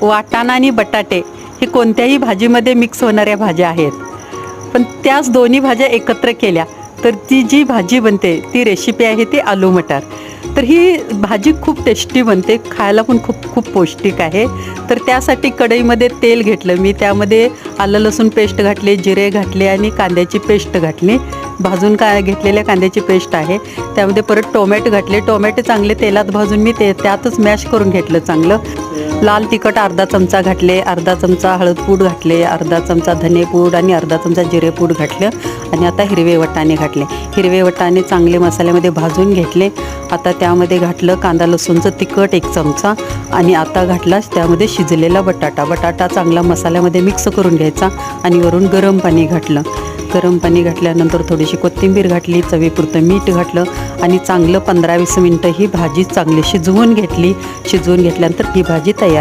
वाटाणा आणि बटाटे हे कोणत्याही भाजीमध्ये मिक्स होणाऱ्या भाज्या आहेत, पण त्याच दोन्ही भाज्या एकत्र केल्या तर ती जी भाजी बनते ती रेसिपी आहे ती आलू मटार. तर ही भाजी खूप टेस्टी बनते, खायला पण खूप पौष्टिक आहे. तर त्यासाठी कढईमध्ये तेल घेतलं मी, त्यामध्ये आलं लसूण पेस्ट घातले, जिरे घातले आणि कांद्याची पेस्ट घातली. भाजून घेतलेल्या कांद्याची पेस्ट आहे. त्यामध्ये परत टोमॅटो घातले. टोमॅटो चांगले तेलात भाजून मी त्यातच मॅश करून घेतलं चांगलं. लाल तिखट अर्धा चमचा घातले, अर्धा चमचा हळदपूड घातले, अर्धा चमचा धनेपूड आणि अर्धा चमचा जिरेपूड घातलं. आणि आता हिरवे वाटाणे घातले. हिरवे वाटाणे चांगले मसाल्यामध्ये भाजून घेतले. आता त्यामध्ये घातलं कांदा लसूणचं तिखट 1 चमचा आणि आता घातला त्यामध्ये शिजलेला बटाटा चांगला मसाल्यामध्ये मिक्स करून घ्यायचा आणि वरून गरम पाणी घातलं. गरम पाणी घातल्यानंतर थोडीशी कोथिंबीर घातली, चवीपुरतं मीठ घातलं आणि चांगलं 15-20 मिनटं ही भाजी चांगली शिजवून घेतली. शिजवून घेतल्यानंतर ही भाजी तयार.